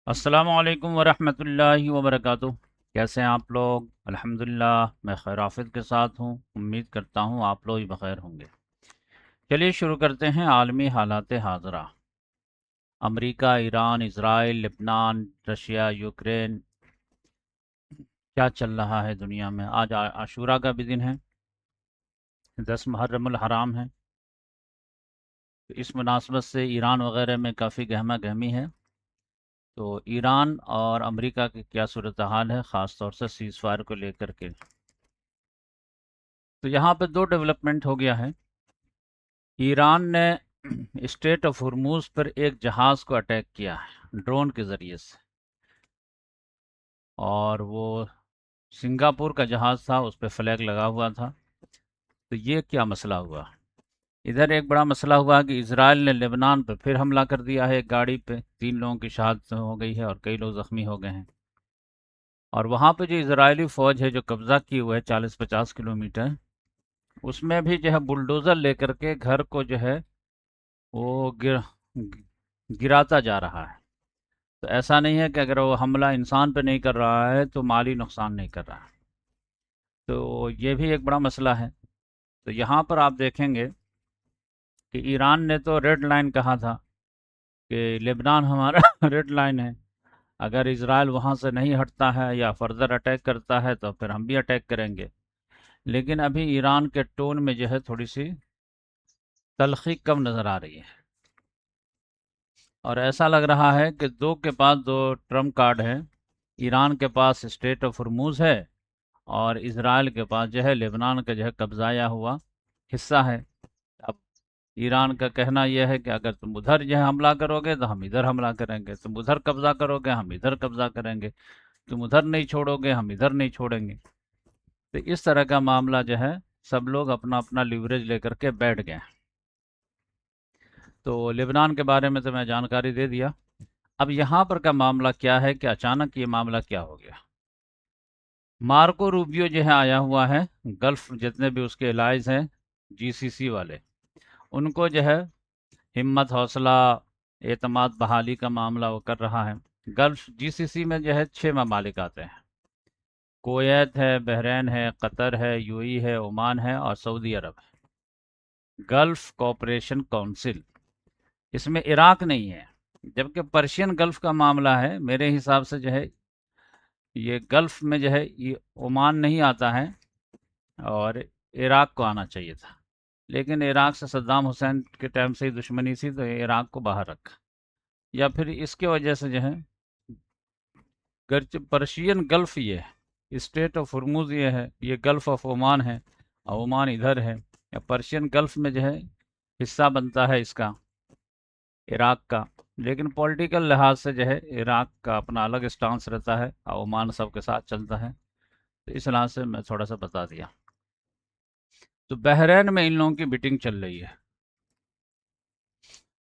अस्सलामु अलैकुम वरहमतुल्लाहि वबरकातुह। कैसे हैं आप लोग? अल्हम्दुलिल्लाह मैं खैर आफियत के साथ हूँ। उम्मीद करता हूँ आप लोग भी बखैर होंगे। चलिए शुरू करते हैं आलमी हालात हाज़िरा। America, Iran, Israel, Lebanon, Russia, Ukraine, क्या चल रहा है दुनिया में। आज आशूरा का भी दिन है, 10 मुहर्रमुल हराम है। तो इस मुनासबत से ईरान वगैरह में काफ़ी गहमा गहमी है। तो ईरान और अमेरिका की क्या सूरत हाल है, ख़ास तौर से सीज़ फायर को लेकर के। तो यहाँ पे दो डेवलपमेंट हो गया है। ईरान ने स्टेट ऑफ हुर्मुज पर एक जहाज़ को अटैक किया है ड्रोन के ज़रिए से, और वो सिंगापुर का जहाज़ था, उस पर फ्लैग लगा हुआ था। तो ये क्या मसला हुआ। इधर एक बड़ा मसला हुआ कि इसराइल ने लेबनान पर फिर हमला कर दिया है। एक गाड़ी पे 3 लोगों की शहादत हो गई है और कई लोग ज़ख्मी हो गए हैं। और वहाँ पे जो इजरायली फ़ौज है जो कब्ज़ा किए हुए है 40-50 किलोमीटर, उसमें भी जो है बुलडोज़र लेकर के घर को जो है वो गिराता जा रहा है। तो ऐसा नहीं है कि अगर वो हमला इंसान पे नहीं कर रहा है तो माली नुकसान नहीं कर रहा है। तो ये भी एक बड़ा मसला है। तो यहाँ पर आप देखेंगे कि ईरान ने तो रेड लाइन कहा था कि लेबनान हमारा रेड लाइन है। अगर इजराइल वहाँ से नहीं हटता है या फर्दर अटैक करता है तो फिर हम भी अटैक करेंगे। लेकिन अभी ईरान के टोन में जो है थोड़ी सी तलखी कम नज़र आ रही है, और ऐसा लग रहा है कि दो के पास दो ट्रम्प कार्ड है। ईरान के पास स्टेट ऑफ हर्मुज़ है, और इसराइल के पास जो है लेबनान का जो है कब्जाया हुआ हिस्सा है। अब ईरान का कहना यह है कि अगर तुम उधर जो है हमला करोगे तो हम इधर हमला करेंगे, तुम उधर कब्जा करोगे हम इधर कब्जा करेंगे, तुम उधर नहीं छोड़ोगे हम इधर नहीं छोड़ेंगे। तो इस तरह का मामला जो है, सब लोग अपना अपना लिवरेज लेकर के बैठ गए। तो लेबनान के बारे में तो मैं जानकारी दे दिया। अब यहाँ पर का मामला क्या है कि अचानक ये मामला क्या हो गया। मार्को रूबियो जो है आया हुआ है, गल्फ जितने भी उसके एलाइज हैं जीसीसी वाले, उनको जो है हिम्मत हौसला एतमाद बहाली का मामला वो कर रहा है। गल्फ जीसीसी में जो है 6 ममालिक आते हैं। कुवैत है, बहरीन है, कतर है, यूएई है, ओमान है और सऊदी अरब है। गल्फ कॉपरेशन काउंसिल, इसमें इराक नहीं है। जबकि पर्शियन गल्फ का मामला है, मेरे हिसाब से जो है ये गल्फ में जो है ये ओमान नहीं आता है और इराक को आना चाहिए था। लेकिन इराक से सद्दाम हुसैन के टाइम से ही दुश्मनी थी तो इराक को बाहर रखा, या फिर इसके वजह से जो है पर्शियन गल्फ ये है, स्टेट ऑफ हुर्मुज ये है, ये गल्फ ऑफ ओमान है और ओमान इधर है। या पर्शियन गल्फ में जो है हिस्सा बनता है इसका, इराक का। लेकिन पॉलिटिकल लिहाज से जो है इराक का अपना अलग स्टांस रहता है और ओमान सबके साथ चलता है। तो इस लिहाज से मैं थोड़ा सा बता दिया। तो बहरीन में इन लोगों की मीटिंग चल रही है।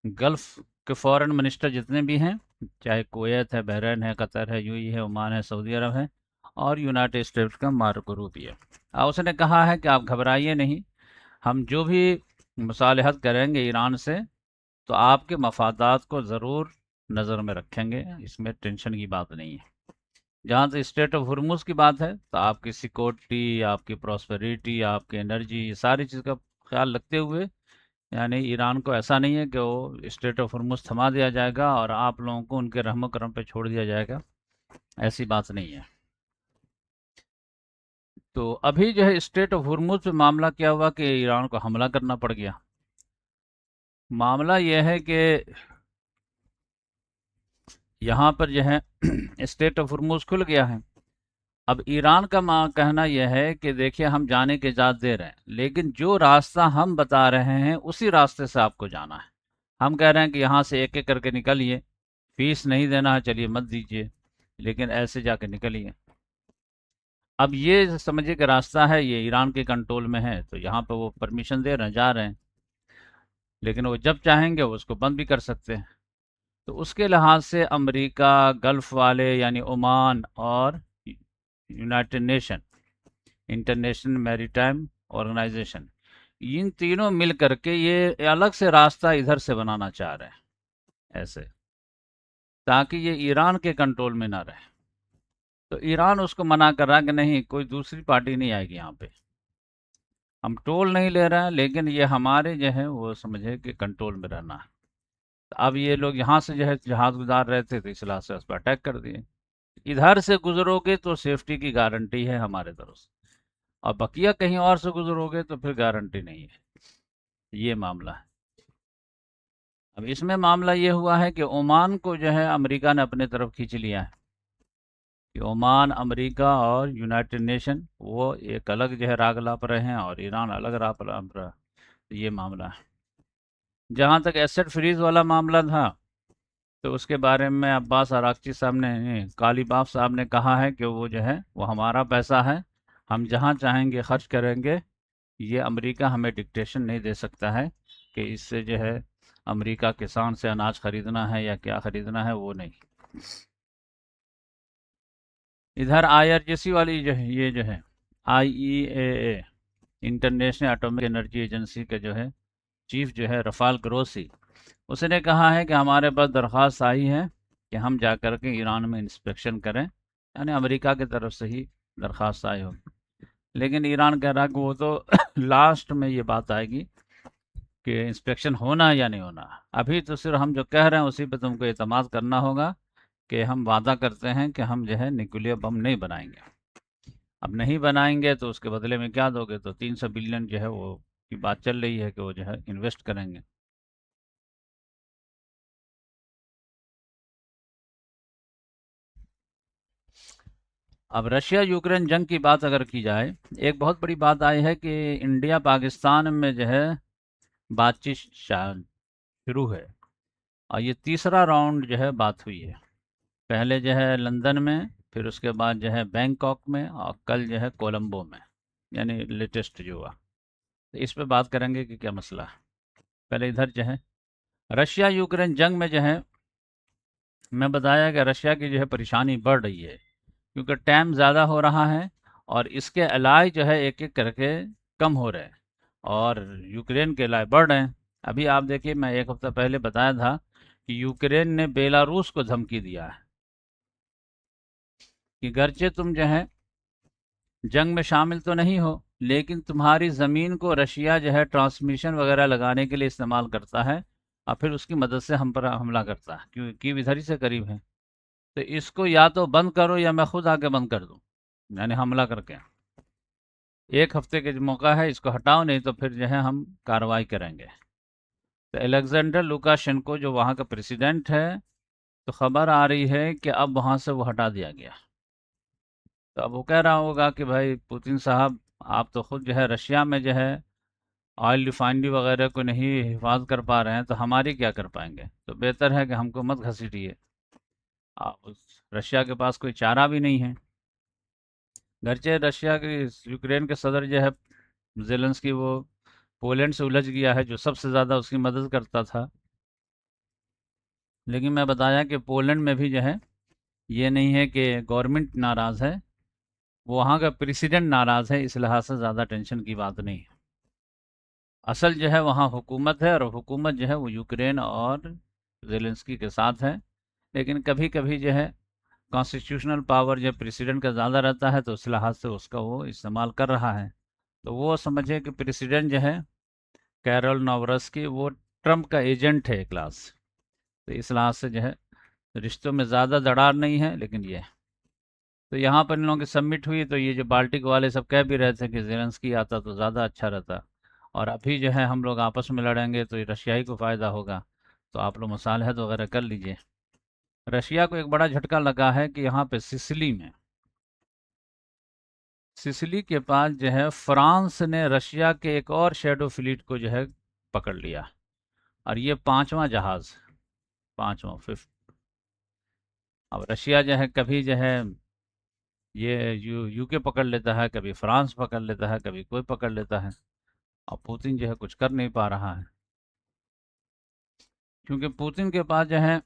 गल्फ के फॉरेन मिनिस्टर जितने भी हैं, चाहे कुवैत है, बहरीन है, कतर है, यूएई है, ओमान है, सऊदी अरब है और यूनाइटेड स्टेट्स का मार्को रूबियो है। और उसने कहा है कि आप घबराइए नहीं, हम जो भी मुसालहत करेंगे ईरान से तो आपके मफादात को ज़रूर नज़र में रखेंगे, इसमें टेंशन की बात नहीं है। जहाँ तक स्टेट ऑफ हुर्मुज की बात है तो आपकी सिक्योरिटी, आपकी प्रॉस्पेरिटी, आपकी एनर्जी, ये सारी चीज़ का ख्याल रखते हुए, यानी ईरान को ऐसा नहीं है कि वो स्टेट ऑफ हुर्मुज थमा दिया जाएगा और आप लोगों को उनके रहमो करम पे छोड़ दिया जाएगा, ऐसी बात नहीं है। तो अभी जो है स्टेट ऑफ हुर्मुज पे मामला क्या हुआ कि ईरान को हमला करना पड़ गया। मामला यह है कि यहाँ पर जो है स्टेट ऑफ हुर्मुज खुल गया है। अब ईरान का कहना यह है कि देखिए हम जाने की इजाज़त दे रहे हैं, लेकिन जो रास्ता हम बता रहे हैं उसी रास्ते से आपको जाना है। हम कह रहे हैं कि यहाँ से एक एक करके निकलिए, फीस नहीं देना है चलिए मत दीजिए, लेकिन ऐसे जाके निकलिए। अब ये समझिए कि रास्ता है ये ईरान के कंट्रोल में है, तो यहाँ पे वो परमिशन दे रहे हैं, जा रहे हैं। लेकिन वो जब चाहेंगे वो उसको बंद भी कर सकते हैं। तो उसके लिहाज से अमेरिका, गल्फ वाले यानी ओमान और United Nation, International Maritime Organization, इन तीनों मिल करके ये अलग से रास्ता इधर से बनाना चाह रहे हैं ऐसे। ताकि ये ईरान के कंट्रोल में ना रहे। तो ईरान उसको मना कर रहा कि नहीं, कोई दूसरी पार्टी नहीं आएगी यहाँ पे, हम टोल नहीं ले रहे हैं, लेकिन ये हमारे जो है वो समझे कि कंट्रोल में रहना है। तो अब ये लोग यहाँ से जो है जहाज गुजार रहे थे, तो इस लिहाज से उस पर अटैक कर दिए। इधर से गुजरोगे तो सेफ्टी की गारंटी है हमारे तरफ से, और बकिया कहीं और से गुजरोगे तो फिर गारंटी नहीं है। ये मामला है। अब इसमें मामला ये हुआ है कि ओमान को जो है अमेरिका ने अपने तरफ खींच लिया है, कि ओमान, अमेरिका और यूनाइटेड नेशन वो एक अलग जो है राग लाप रहे हैं और ईरान अलग राग लाप रहा है। तो ये मामला है। जहाँ तक एसेट फ्रीज वाला मामला था, तो उसके बारे में अब्बास अराक्ची साहब ने, कालीबाफ साहब ने कहा है कि वो जो है वो हमारा पैसा है, हम जहाँ चाहेंगे खर्च करेंगे। ये अमेरिका हमें डिक्टेशन नहीं दे सकता है कि इससे जो है अमेरिका किसान से अनाज खरीदना है या क्या खरीदना है, वो नहीं। इधर आईआरजीसी वाली जो है, ये जो है आईईएए, इंटरनेशनल एटॉमिक एनर्जी एजेंसी के जो है चीफ जो है रफाल ग्रोसी, उसने कहा है कि हमारे पास दरख्वास्त आई है कि हम जा कर के ईरान में इंस्पेक्शन करें, यानी अमेरिका की तरफ से ही दरख्वास्त आई होगी। लेकिन ईरान कह रहा है कि वो तो लास्ट में ये बात आएगी कि इंस्पेक्शन होना है या नहीं होना। अभी तो सिर्फ हम जो कह रहे हैं उसी पे तुमको एतमाद करना होगा कि हम वादा करते हैं कि हम जो है न्यूक्लियर बम नहीं बनाएंगे। अब नहीं बनाएंगे तो उसके बदले में क्या दोगे? तो 300 बिलियन जो है वो की बात चल रही है कि वो जो है इन्वेस्ट करेंगे। अब रशिया यूक्रेन जंग की बात अगर की जाए, एक बहुत बड़ी बात आई है कि इंडिया पाकिस्तान में जो है बातचीत शुरू है, और ये तीसरा राउंड जो है बात हुई है। पहले जो है लंदन में, फिर उसके बाद जो है बैंकॉक में, और कल जो है कोलंबो में, यानी लेटेस्ट जो हुआ। तो इस पे बात करेंगे कि क्या मसला है। पहले इधर जो है रशिया यूक्रेन जंग में जो है मैं बताया कि रशिया की जो है परेशानी बढ़ रही है, क्योंकि टाइम ज़्यादा हो रहा है और इसके अलाई जो है एक एक करके कम हो रहे हैं, और यूक्रेन के अलाई बढ़ रहे हैं। अभी आप देखिए, मैं एक हफ्ता पहले बताया था कि यूक्रेन ने बेलारूस को धमकी दिया है कि गरचे तुम जो है जंग में शामिल तो नहीं हो, लेकिन तुम्हारी ज़मीन को रशिया जो है ट्रांसमिशन वगैरह लगाने के लिए इस्तेमाल करता है, और फिर उसकी मदद से हम पर हमला करता है, क्योंकि इधर ही से करीब है। तो इसको या तो बंद करो या मैं खुद आके बंद कर दूँ, यानी हमला करके। एक हफ्ते के मौका है, इसको हटाओ, नहीं तो फिर जो है हम कार्रवाई करेंगे। तो अलेक्जेंडर लुकाशेंको जो वहाँ का प्रेसिडेंट है, तो खबर आ रही है कि अब वहाँ से वो हटा दिया गया। तो अब वो कह रहा होगा कि भाई पुतिन साहब, आप तो खुद जो है रशिया में जो है ऑयल रिफाइनरी वगैरह को नहीं हिफाज कर पा रहे हैं, तो हमारी क्या कर पाएंगे? तो बेहतर है कि हमको मत घसीटिए। रशिया के पास कोई चारा भी नहीं है। गरचे रशिया के, यूक्रेन के सदर जो है जेलेंस्की, वो पोलैंड से उलझ गया है, जो सबसे ज़्यादा उसकी मदद करता था। लेकिन मैं बताया कि पोलैंड में भी जो है ये नहीं है कि गवर्नमेंट नाराज़ है, वो वहाँ का प्रेसिडेंट नाराज़ है, इस लिहाज से ज़्यादा टेंशन की बात नहीं है। असल जो है वहाँ हुकूमत है, और हुकूमत जो है वो यूक्रेन और जेलेंस्की के साथ है। लेकिन कभी कभी जो है कॉन्स्टिट्यूशनल पावर जब प्रेसिडेंट का ज़्यादा रहता है, तो उस लिहाज से उसका वो इस्तेमाल कर रहा है। तो वो समझे कि प्रेसिडेंट जो है कैरोल नवरस्की, वो ट्रंप का एजेंट है क्लास। तो इस लिहाज से जो है रिश्तों में ज़्यादा दरार नहीं है, लेकिन ये है। तो यहाँ पर इन लोगों की सबमिट हुई, तो ये जो बाल्टिक वाले सब कह भी रहे थे कि जेलेंस्की आता तो ज़्यादा अच्छा रहता, और अभी जो है हम लोग आपस में लड़ेंगे तो ये रशिया ही को फ़ायदा होगा, तो आप लोग मसालहत वगैरह कर लीजिए। रशिया को एक बड़ा झटका लगा है कि यहाँ पे सिसिली में, सिसिली के पास जो है फ्रांस ने रशिया के एक और शैडो फ्लीट को जो है पकड़ लिया, और ये पांचवा जहाज, पांचवा, फिफ्थ। अब रशिया जो है कभी जो है ये यूके पकड़ लेता है, कभी फ्रांस पकड़ लेता है, कभी कोई पकड़ लेता है। अब पुतिन जो है कुछ कर नहीं पा रहा है, क्योंकि पुतिन के पास जो है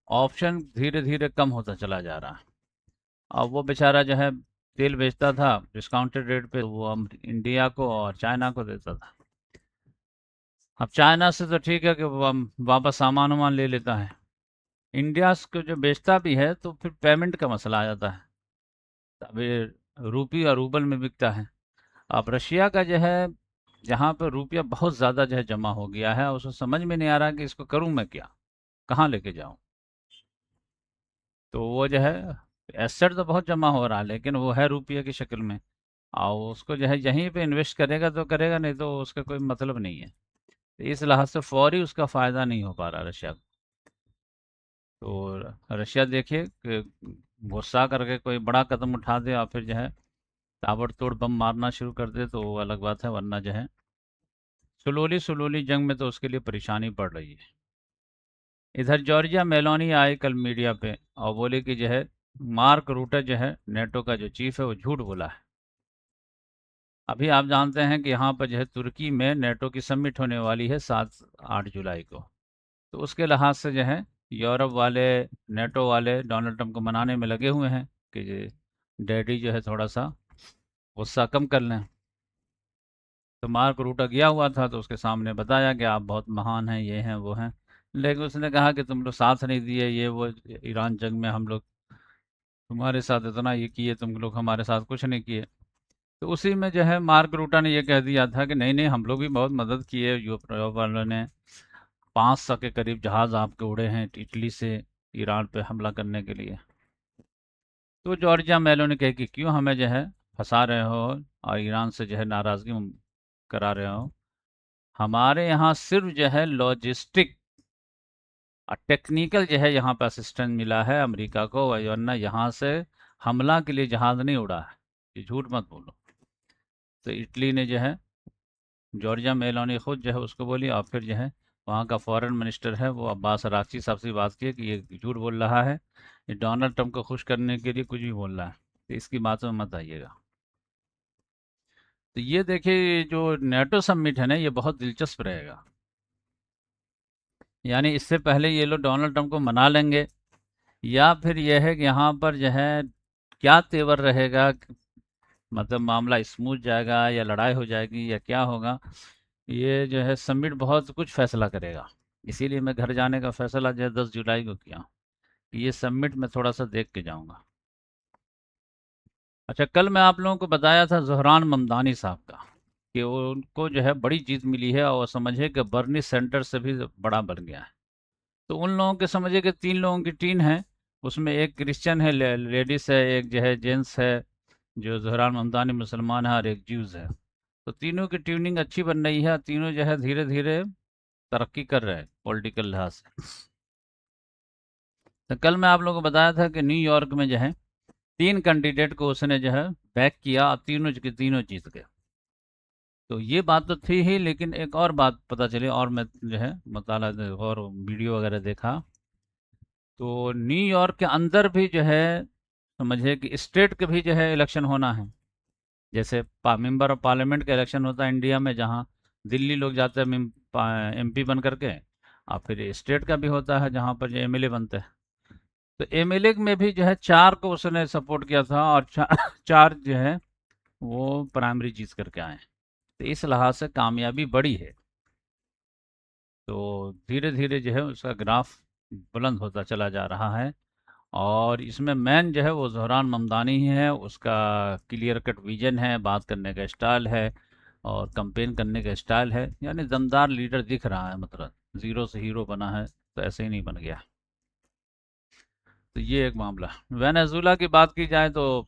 ऑप्शन धीरे धीरे कम होता चला जा रहा है। अब वो बेचारा जो है तेल बेचता था डिस्काउंटेड रेट पे, वो इंडिया को और चाइना को देता था। अब चाइना से तो ठीक है कि वापस सामान वामान ले लेता है, इंडिया को जो बेचता भी है तो फिर पेमेंट का मसला आ जाता है। अभी रूपी और रूबल में बिकता है। अब रशिया का जो है, जहाँ पर रुपया बहुत ज़्यादा जो है जमा हो गया है, उसको समझ में नहीं आ रहा कि इसको करूँ मैं क्या, कहाँ लेके जाऊँ। तो वो जो है, एसेट तो बहुत जमा हो रहा है लेकिन वो है रुपये की शक्ल में, और उसको जो है यहीं पे इन्वेस्ट करेगा तो करेगा, नहीं तो उसका कोई मतलब नहीं है। तो इस लिहाज से फौरी उसका फ़ायदा नहीं हो पा रहा रशिया को। तो रशिया देखिए कि गुस्सा करके कोई बड़ा कदम उठा दे और फिर जो है ताबड़तोड़ बम मारना शुरू कर दे तो वो अलग बात है, वरना जो है स्लोली स्लोली जंग में तो उसके लिए परेशानी पड़ रही है। इधर जॉर्जिया मेलोनी आई कल मीडिया पे और बोले कि जो है मार्क रूटे जो है नेटो का जो चीफ है वो झूठ बोला है। अभी आप जानते हैं कि यहाँ पर जो है तुर्की में नेटो की समिट होने वाली है 7-8 जुलाई को। तो उसके लिहाज से जो है यूरोप वाले, नेटो वाले डोनाल्ड ट्रंप को मनाने में लगे हुए हैं कि डैडी जो है थोड़ा सा गुस्सा कम कर लें। तो मार्क रूटा गया हुआ था तो उसके सामने बताया कि आप बहुत महान हैं, ये हैं वो हैं, लेकिन उसने कहा कि तुम लोग साथ नहीं दिए, ये वो ईरान जंग में हम लोग तुम्हारे साथ इतना ये किए, तुम लोग हमारे साथ कुछ नहीं किए। तो उसी में जो है मार्क रूटा ने ये कह दिया था कि नहीं नहीं, हम लोग भी बहुत मदद की है, यूरोप वालों ने 500 के करीब जहाज़ आपके उड़े हैं इटली से ईरान पे हमला करने के लिए। तो जॉर्जिया मेलो ने कहा कि क्यों हमें जो है फंसा रहे हो और ईरान से जो है नाराज़गी करा रहे हो। हमारे यहाँ सिर्फ जो है लॉजिस्टिक और टेक्निकल जो है यहाँ पे असिस्टेंस मिला है अमेरिका को, वरना यहाँ से हमला के लिए जहाज़ नहीं उड़ा है। ये झूठ मत बोलो। तो इटली ने जो है, जॉर्जिया मेलोनी खुद जो है उसको बोली, और फिर जो है वहाँ का फॉरेन मिनिस्टर है वो अब्बास अराक्ची साहब से बात की कि ये झूठ बोल रहा है, ये डोनाल्ड ट्रंप को खुश करने के लिए कुछ भी बोल रहा है, तो इसकी बात में मत आइएगा। तो ये देखिए जो नेटो समिट है ना, ये बहुत दिलचस्प रहेगा। यानी इससे पहले ये लोग डोनाल्ड ट्रंप को मना लेंगे, या फिर यह है कि यहाँ पर जो है क्या तेवर रहेगा, मतलब मामला स्मूथ जाएगा या लड़ाई हो जाएगी या क्या होगा। ये जो है समिट बहुत कुछ फैसला करेगा। इसीलिए मैं घर जाने का फैसला जो है 10 जुलाई को किया, कि ये समिट में थोड़ा सा देख के जाऊंगा। अच्छा, कल मैं आप लोगों को बताया था ज़हरान ममदानी साहब का, कि उनको जो है बड़ी जीत मिली है और समझे कि बर्नी सेंटर से भी बड़ा बन गया है। तो उन लोगों के समझिए कि 3 लोगों की टीम है, उसमें एक क्रिश्चियन है, लेडीज है, एक जो है जेंट्स है जो ज़हरान ममदानी मुसलमान है, और एक ज्यूज़ है। तो तीनों की ट्यूनिंग अच्छी बन रही है, तीनों जो है धीरे धीरे तरक्की कर रहे हैं पॉलिटिकल लिहाज से। तो कल मैं आप लोगों को बताया था कि न्यूयॉर्क में जो है 3 कैंडिडेट को उसने जो है बैक किया और तीनों के तीनों जीत गए। तो ये बात तो थी ही, लेकिन एक और बात पता चली, और मैं जो है मताला और वीडियो वगैरह देखा, तो न्यूयॉर्क के अंदर भी जो है समझिए कि स्टेट के भी जो है इलेक्शन होना है। जैसे मेंबर ऑफ पार्लियामेंट का इलेक्शन होता है इंडिया में, जहाँ दिल्ली लोग जाते हैं एमपी बन करके, और फिर स्टेट का भी होता है जहाँ पर जो एमएलए बनते हैं। तो एमएलए में भी जो है 4 को उसने सपोर्ट किया था, और 4 जो है वो प्राइमरी जीत करके आए। तो इस लिहाज से कामयाबी बड़ी है। तो धीरे धीरे जो है उसका ग्राफ बुलंद होता चला जा रहा है। और इसमें मेन जो है वो ज़हरान ममदानी ही है, उसका क्लियर कट विजन है, बात करने का स्टाइल है और कंपेन करने का स्टाइल है, यानी दमदार लीडर दिख रहा है, मतलब ज़ीरो से हीरो बना है तो ऐसे ही नहीं बन गया। तो ये एक मामला। वेनेजुला की बात की जाए तो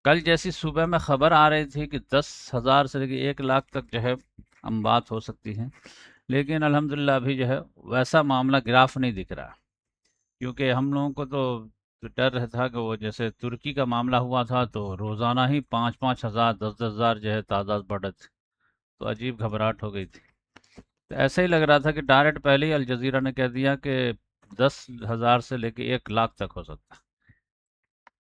कल जैसी सुबह में खबर आ रही थी कि 10,000 से लेकर 1 लाख तक जो है हम बात हो सकती है, लेकिन अल्हम्दुलिल्लाह अभी जो है वैसा मामला ग्राफ नहीं दिख रहा। क्योंकि हम लोगों को तो डर रहता कि वो जैसे तुर्की का मामला हुआ था तो रोज़ाना ही 5-5 हज़ार 10-10 हज़ार जो है तादाद बढ़ रही थी, तो अजीब घबराहट हो गई थी। तो ऐसे ही लग रहा था कि डायरेक्ट पहले ही अल जज़ीरा ने कह दिया कि 10,000 से लेके 1 लाख तक हो सकता है।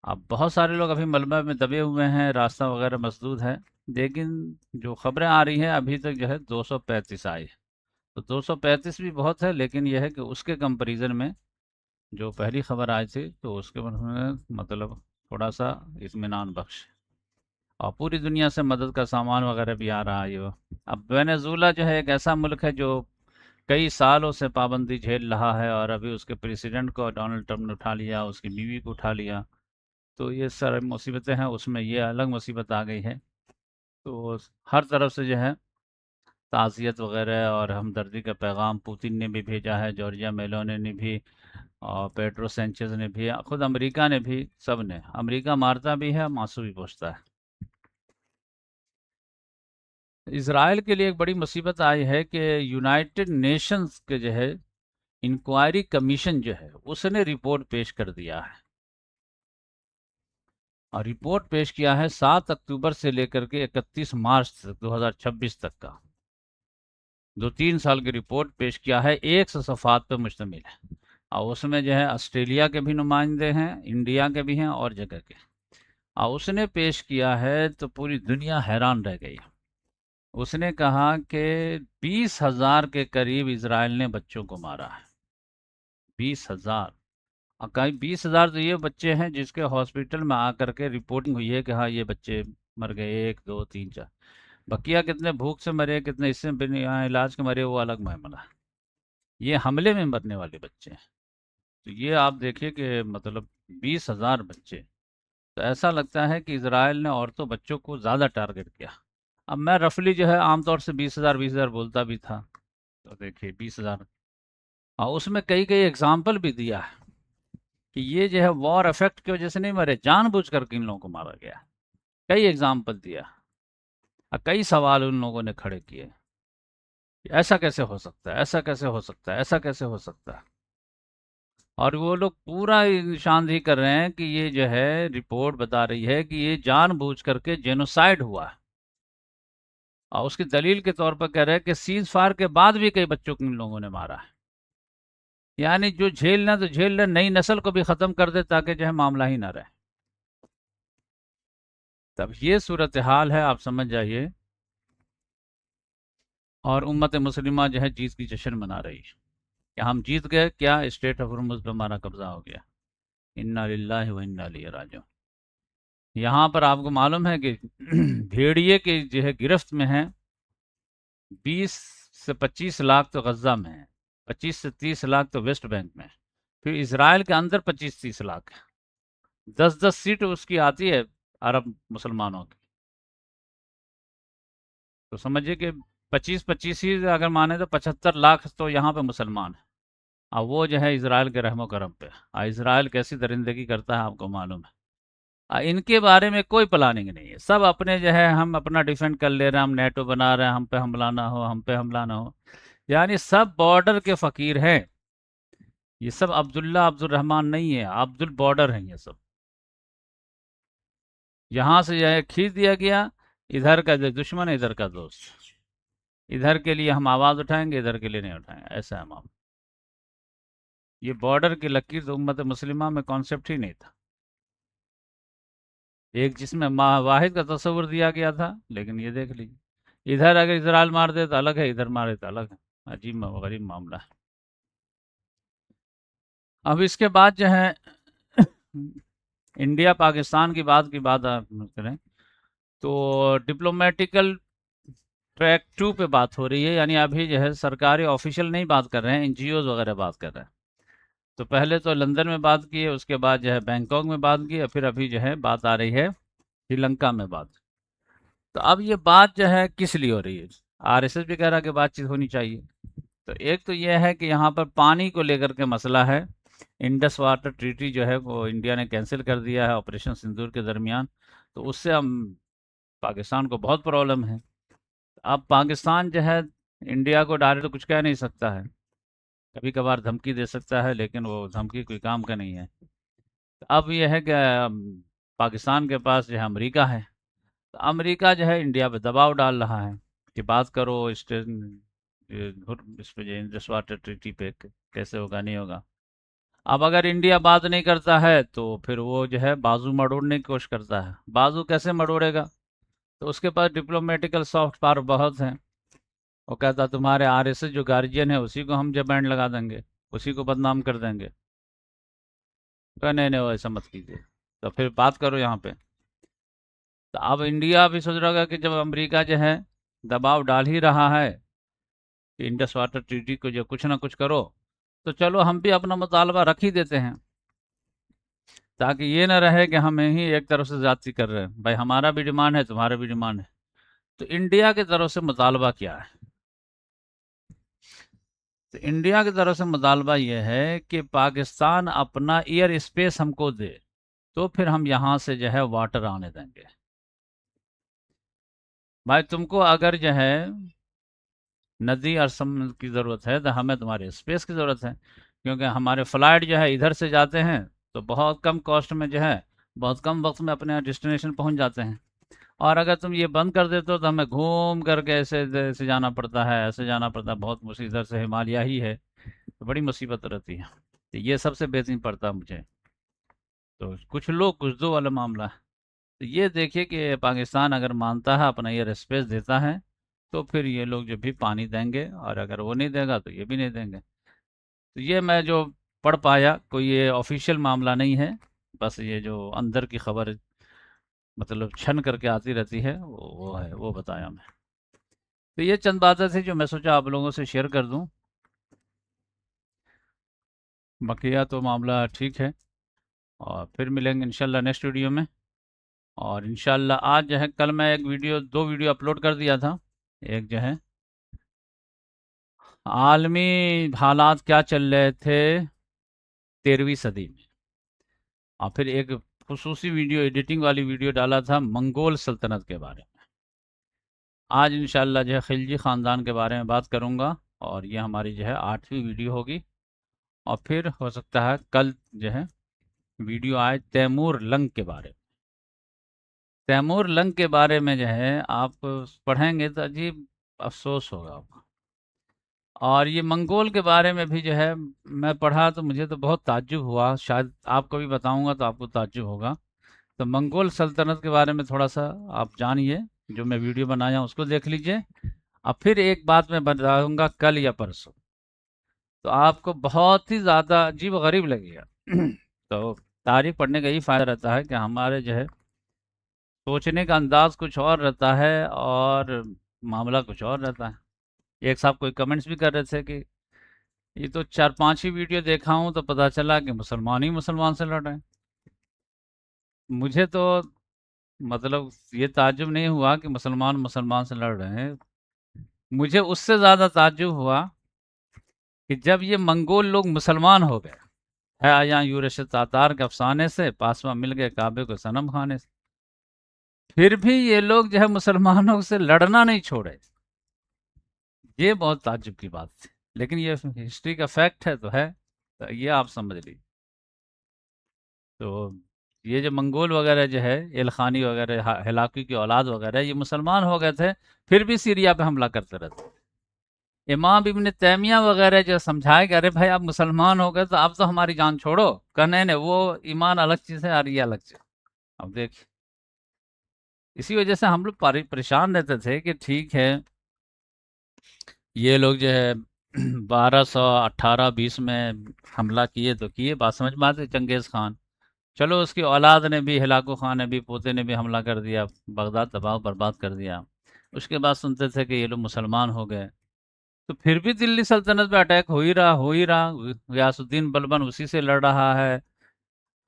अब बहुत सारे लोग अभी मलबे में दबे हुए हैं, रास्ता वगैरह मसदूद है, लेकिन जो खबरें आ रही हैं अभी तक जो है 235 आई है। तो 235 भी बहुत है, लेकिन यह है कि उसके कंपैरिजन में जो पहली खबर आई थी तो उसके बारे में मतलब थोड़ा सा इत्मीनान बख्श है। और पूरी दुनिया से मदद का सामान वगैरह भी आ रहा है ये। अब वेनेजुला जो है एक ऐसा मुल्क है जो कई सालों से पाबंदी झेल रहा है, और अभी उसके प्रेसिडेंट को डोनाल्ड ट्रंप ने उठा लिया, उसकी बीवी को उठा लिया। तो ये सारी मुसीबतें हैं, उसमें ये अलग मुसीबत आ गई है। तो हर तरफ से जो है ताज़ियत वगैरह और हमदर्दी का पैगाम पुतिन ने भी भेजा है, जॉर्जिया मेलोनी ने भी, और पेड्रो सेंचेज ने भी, खुद अमेरिका ने भी, सब ने। अमेरिका मारता भी है, मांसू भी पूछता है। इसराइल के लिए एक बड़ी मुसीबत आई है कि यूनाइटेड नेशंस के जो है इंक्वायरी कमीशन जो है उसने रिपोर्ट पेश कर दिया है, और रिपोर्ट पेश किया है 7 अक्टूबर से लेकर के 31 मार्च तक 2026 तक का। 2-3 साल की रिपोर्ट पेश किया है, 100 सफ़ात पर मुश्तमिल है। और उसमें जो है ऑस्ट्रेलिया के भी नुमाइंदे हैं, इंडिया के भी हैं, और जगह के। और उसने पेश किया है तो पूरी दुनिया हैरान रह गई। उसने कहा कि 20,000 के करीब इसराइल ने बच्चों को मारा है। 20,000। और कहीं 20,000 तो ये बच्चे हैं जिसके हॉस्पिटल में आकर के रिपोर्टिंग हुई है कि हाँ ये बच्चे मर गए, 1, 2, 3, 4। बकिया कितने भूख से मरे, कितने इससे बिना इलाज के मरे, वो अलग मामला। ये हमले में मरने वाले बच्चे हैं। तो ये आप देखिए कि मतलब 20,000 बच्चे। तो ऐसा लगता है कि इसराइल ने औरतों बच्चों को ज़्यादा टारगेट किया। अब मैं रफली जो है आमतौर से 20,000 बोलता भी था। तो देखिए 20,000। और उसमें कई कई एग्जाम्पल भी दिया है कि ये जो है वॉर इफेक्ट की वजह से नहीं मरे, जानबूझ कर इन लोगों को मारा गया। कई एग्जाम्पल दिया और कई सवाल उन लोगों ने खड़े किए। ऐसा कैसे हो सकता है, ऐसा कैसे हो सकता है, ऐसा कैसे हो सकता है। और वो लोग पूरा निशानदेही कर रहे हैं कि ये जो है रिपोर्ट बता रही है कि ये जानबूझ करके जेनोसाइड हुआ है। और उसकी दलील के तौर पर कह रहे हैं कि सीज फायर के बाद भी कई बच्चों को इन लोगों ने मारा है। यानी जो झेलना तो झेल रहे, नई नस्ल को भी ख़त्म कर दे ताकि जो है मामला ही ना रहे। तब ये सूरत हाल है, आप समझ जाइए। और उम्मत मुस्लिमा जो है जीत की जश्न मना रही है कि हम जीत गए, क्या स्टेट ऑफ हॉर्मुज़ पे हमारा कब्जा हो गया। इन्ना लिल्लाहि व इन्ना इलैहि राजिऊन। यहाँ पर आपको मालूम है कि भेड़िए के जो है गिरफ्त में है 20 से 25 लाख तो गजा में है, 25 से 30 लाख तो वेस्ट बैंक में है, फिर इसराइल के अंदर 25-30 लाख है। 10-10 सीट उसकी आती है अरब मुसलमानों की। तो समझिए कि 25-25 ही अगर माने तो 75 लाख तो यहाँ पे मुसलमान है। अब वो जो है इसराइल के रहमो करम पे। इसराइल कैसी दरिंदगी करता है आपको मालूम है। इनके बारे में कोई प्लानिंग नहीं है, सब अपने जो है हम अपना डिफेंड कर ले रहे हैं, हम नेटो बना रहे हैं, हम पे हमला ना हो, हम पे हमला ना हो। यानी सब बॉर्डर के फ़कीर हैं। ये सब अब्दुल्ला अब्दुल रहमान नहीं है, अब्दुल बॉर्डर हैं ये सब। यहाँ से जो है खींच दिया गया, इधर का जो दुश्मन है इधर का दोस्त। इधर के लिए हम आवाज़ उठाएंगे, इधर के लिए नहीं उठाएंगे, ऐसा है मामला। ये बॉर्डर की लकीर तो उम्मत मुस्लिमा में कॉन्सेप्ट ही नहीं था। एक जिसमें वाहिद का तस्वुर दिया गया था, लेकिन ये देख लीजिए, इधर अगर इसराइल मार दे तो अलग है, इधर मारे तो अलग है। अजीब गरीब मामला है। अब इसके बाद जो है इंडिया पाकिस्तान की बात आप करें तो डिप्लोमेटिकल ट्रैक 2 पे बात हो रही है। यानी अभी जो है सरकारी ऑफिशियल नहीं बात कर रहे हैं, एनजीओज वगैरह बात कर रहे हैं। तो पहले तो लंदन में बात की है, उसके बाद जो है बैंकॉक में बात की, और फिर अभी जो है बात आ रही है श्रीलंका में बात। तो अब ये बात जो है किस लिए हो रही है। आरएसएस भी कह रहा है कि बातचीत होनी चाहिए। तो एक तो ये है कि यहाँ पर पानी को लेकर के मसला है। इंडस वाटर ट्रीटी जो है वो इंडिया ने कैंसिल कर दिया है ऑपरेशन सिंदूर के दरमियान। तो उससे हम पाकिस्तान को बहुत प्रॉब्लम है। अब पाकिस्तान जो है इंडिया को डायरेक्ट तो कुछ कह नहीं सकता है, कभी कभार धमकी दे सकता है, लेकिन वो धमकी कोई काम का नहीं है। तो अब ये है कि पाकिस्तान के पास जो है अमेरिका है। तो अमेरिका जो है इंडिया पे दबाव डाल रहा है कि बात करो इस पे जो इंडस वाटर ट्रीटी पे, कैसे होगा नहीं होगा। अब अगर इंडिया बात नहीं करता है तो फिर वो जो है बाजू मड़ोड़ने की कोशिश करता है। बाजू कैसे मड़ोड़ेगा, तो उसके पास डिप्लोमेटिकल सॉफ्ट पावर बहुत है। वो कहता तुम्हारे आरएसएस जो गार्जियन है उसी को हम जब बैंड लगा देंगे, उसी को बदनाम कर देंगे। कहा नहीं नहीं वो ऐसा मत कीजिए, तो फिर बात करो यहाँ पे। तो अब इंडिया भी सोच रहा होगा कि जब अमेरिका जो है दबाव डाल ही रहा है कि इंडस वाटर ट्रीटी को जो कुछ ना कुछ करो, तो चलो हम भी अपना मुतालबा रख ही देते हैं, ताकि ये ना रहे कि हम ही एक तरफ से ज्यादती कर रहे हैं। भाई हमारा भी डिमांड है, तुम्हारा भी डिमांड है। तो इंडिया की तरफ से मुतालबा क्या है? तो इंडिया की तरफ से मुतालबा ये है कि पाकिस्तान अपना एयर स्पेस हमको दे, तो फिर हम यहाँ से जो है वाटर आने देंगे। भाई तुमको अगर जो है नदी और समुद्र की ज़रूरत है, तो हमें तुम्हारे स्पेस की ज़रूरत है, क्योंकि हमारे फ्लाइट जो है इधर से जाते हैं तो बहुत कम कॉस्ट में जो है बहुत कम वक्त में अपने डेस्टिनेशन पहुंच जाते हैं। और अगर तुम ये बंद कर देते हो तो हमें घूम करके ऐसे ऐसे जाना पड़ता है, ऐसे जाना पड़ता है, बहुत मुश्किल, इधर से हिमालय ही है, तो बड़ी मुसीबत रहती है। तो ये सबसे बेहतरीन पड़ता है मुझे। तो कुछ लोग कुछ दो वाला मामला है। तो ये देखिए कि पाकिस्तान अगर मानता है, अपना एयर स्पेस देता है, तो फिर ये लोग जो भी पानी देंगे, और अगर वो नहीं देगा तो ये भी नहीं देंगे। तो ये मैं जो पढ़ पाया, कोई ये ऑफिशियल मामला नहीं है, बस ये जो अंदर की खबर मतलब छन करके आती रहती है, वो है, वो बताया मैं। तो ये चंद बातें थी जो मैं सोचा आप लोगों से शेयर कर दूं। बकिया तो मामला ठीक है, और फिर मिलेंगे इंशाल्लाह नेक्स्ट वीडियो में। और इंशाल्लाह आज जो है, कल मैं एक वीडियो, दो वीडियो अपलोड कर दिया था। एक जो है आलमी हालात क्या चल रहे थे 13वीं सदी में, और फिर एक खुसूसी वीडियो, एडिटिंग वाली वीडियो डाला था मंगोल सल्तनत के बारे में। आज इंशाल्लाह जो है खिलजी ख़ानदान के बारे में बात करूंगा, और ये हमारी जो है 8वीं वीडियो होगी। और फिर हो सकता है कल जो है वीडियो आए तैमूर लंग के बारे में। तैमूर लंग के बारे में जो है आप पढ़ेंगे तो अजीब अफसोस होगा आपको। और ये मंगोल के बारे में भी जो है मैं पढ़ा, तो मुझे तो बहुत ताज्जुब हुआ, शायद आपको भी बताऊंगा तो आपको ताज्जुब होगा। तो मंगोल सल्तनत के बारे में थोड़ा सा आप जानिए, जो मैं वीडियो बनाया उसको देख लीजिए। अब फिर एक बात मैं बताऊंगा कल या परसों, तो आपको बहुत ही ज़्यादा अजीब और गरीब लगेगा। तो तारीख पढ़ने का यही फ़ायदा रहता है कि हमारे जो है सोचने का अंदाज कुछ और रहता है, और मामला कुछ और रहता है। एक साहब कोई कमेंट्स भी कर रहे थे कि ये तो 4-5 ही वीडियो देखा हूँ तो पता चला कि मुसलमान ही मुसलमान से लड़ रहे हैं। मुझे तो मतलब ये ताज्जुब नहीं हुआ कि मुसलमान मुसलमान से लड़ रहे हैं, मुझे उससे ज़्यादा ताज्जुब हुआ कि जब ये मंगोल लोग मुसलमान हो गए है, यहाँ यूरेश तातार के अफसाने से पासवा मिल गए काबे को सनम खाने से, फिर भी ये लोग जो है मुसलमानों से लड़ना नहीं छोड़े। ये बहुत ताज्जुब की बात थी, लेकिन ये हिस्ट्री का फैक्ट है, तो है, तो ये आप समझ लीजिए। तो ये जो मंगोल वगैरह जो है, एलखानी वगैरह, हिलाकी की औलाद वगैरह, ये मुसलमान हो गए थे, फिर भी सीरिया पे हमला करते रहते। इमाम इब्न तैमिया वगैरह जो समझाए कि अरे भाई आप मुसलमान हो गए तो आप तो हमारी जान छोड़ो, कहने ने वो ईमान अलग चीज़ है और ये अलग चीज़। अब देखिए, इसी वजह से हम लोग परेशान रहते थे कि ठीक है ये लोग जो है 1218-20 में हमला किए तो किए, बात समझ में आती, चंगेज़ खान, चलो उसकी औलाद ने भी, हिलाकू खान ने भी, पोते ने भी हमला कर दिया, बगदाद तबाह बर्बाद कर दिया। उसके बाद सुनते थे कि ये लोग मुसलमान हो गए, तो फिर भी दिल्ली सल्तनत पे अटैक हो ही रहा, हो ही रहा। गयासुद्दीन बलबन उसी से लड़ रहा है,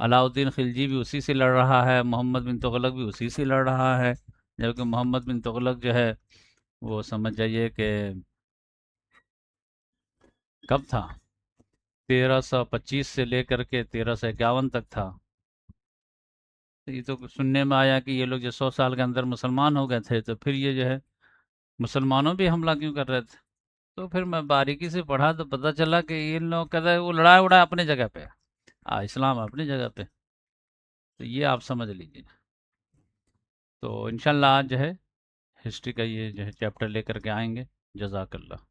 अलाउद्दीन खिलजी भी उसी से लड़ रहा है, मोहम्मद बिन तुगलक भी उसी से लड़ रहा है। जबकि मोहम्मद बिन तुगलक जो है वो समझ जाइए कि कब था, 1325 से लेकर के 1351 तक था। तो ये तो सुनने में आया कि ये लोग जो 100 साल के अंदर मुसलमान हो गए थे, तो फिर ये जो है मुसलमानों भी हमला क्यों कर रहे थे? तो फिर मैं बारीकी से पढ़ा तो पता चला कि इन लोग कहते हैं वो लड़ाई उड़ाई अपनी जगह पे है, इस्लाम अपनी जगह पे। तो ये आप समझ लीजिए। तो इंशाल्लाह आज जो है हिस्ट्री का ये जो है चैप्टर लेकर के आएंगे। जज़ाकल्लाह।